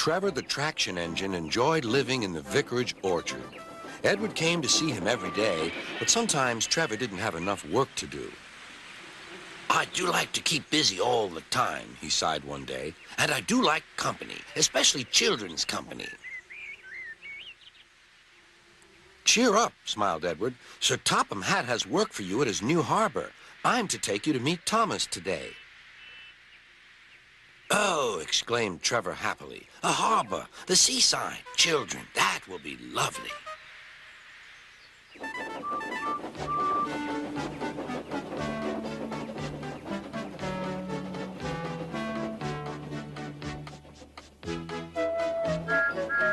Trevor the Traction Engine enjoyed living in the vicarage orchard. Edward came to see him every day, but sometimes Trevor didn't have enough work to do. I do like to keep busy all the time, He sighed one day. and I do like company, especially children's company. Cheer up, smiled Edward. Sir Topham Hatt has work for you at his new harbor. I'm to take you to meet Thomas today. Oh, exclaimed Trevor happily. A harbor, the seaside. Children, that will be lovely.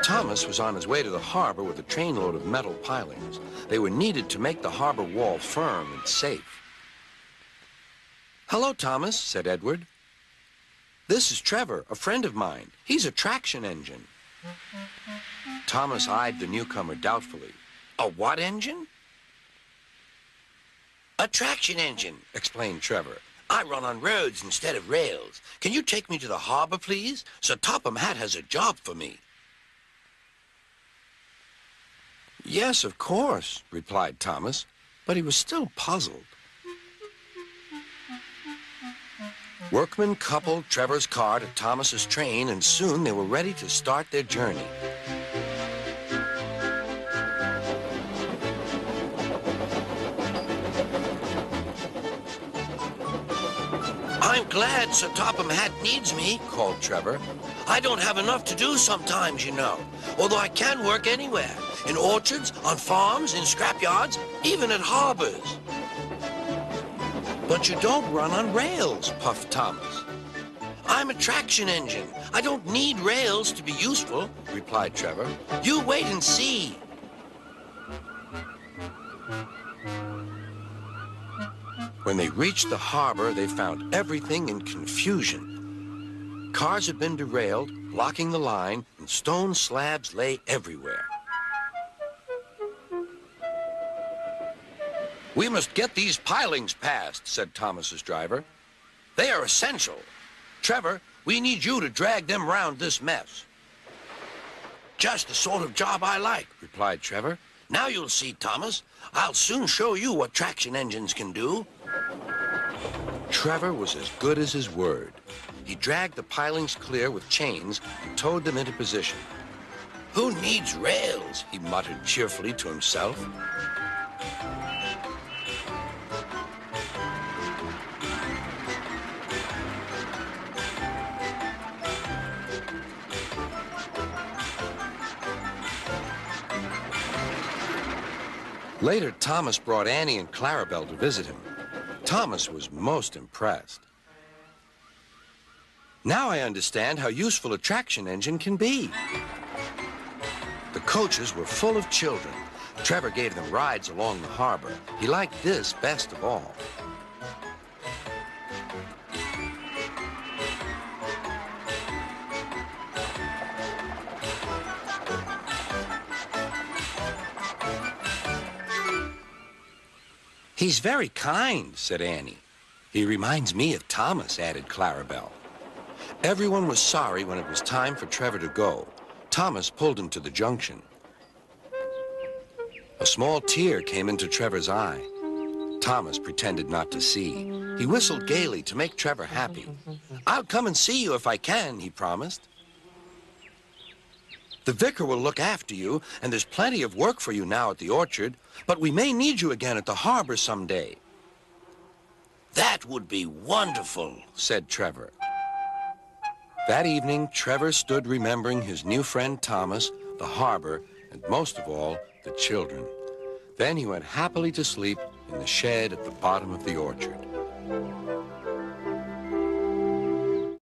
Thomas was on his way to the harbor with a trainload of metal pilings. They were needed to make the harbor wall firm and safe. Hello, Thomas, said Edward. This is Trevor, a friend of mine. He's a traction engine. Thomas eyed the newcomer doubtfully. A what engine? A traction engine, Explained Trevor. I run on roads instead of rails. Can you take me to the harbor, please? Sir Topham Hatt has a job for me. Yes, of course, replied Thomas, but he was still puzzled. Workmen coupled Trevor's car to Thomas's train, and soon they were ready to start their journey. I'm glad Sir Topham Hatt needs me, Called Trevor. I don't have enough to do sometimes, you know, although I can work anywhere, in orchards, on farms, in scrapyards, even at harbors. But you don't run on rails, puffed Thomas. I'm a traction engine. I don't need rails to be useful, Replied Trevor. You wait and see. When they reached the harbor, they found everything in confusion. Cars had been derailed, blocking the line, and stone slabs lay everywhere. We must get these pilings past, said Thomas's driver. They are essential. Trevor, we need you to drag them round this mess. Just the sort of job I like, Replied Trevor. Now you'll see, Thomas. I'll soon show you what traction engines can do. Trevor was as good as his word. He dragged the pilings clear with chains and towed them into position. Who needs rails? He muttered cheerfully to himself. Later, Thomas brought Annie and Clarabelle to visit him. Thomas was most impressed. Now I understand how useful a traction engine can be. The coaches were full of children. Trevor gave them rides along the harbor. He liked this best of all. He's very kind, said Annie. He reminds me of Thomas, added Clarabelle. Everyone was sorry when it was time for Trevor to go. Thomas pulled him to the junction. A small tear came into Trevor's eye. Thomas pretended not to see. He whistled gaily to make Trevor happy. I'll come and see you if I can, he promised. The vicar will look after you, and there's plenty of work for you now at the orchard, but we may need you again at the harbor someday. That would be wonderful, said Trevor. That evening, Trevor stood remembering his new friend Thomas, the harbor, and most of all, the children. Then he went happily to sleep in the shed at the bottom of the orchard.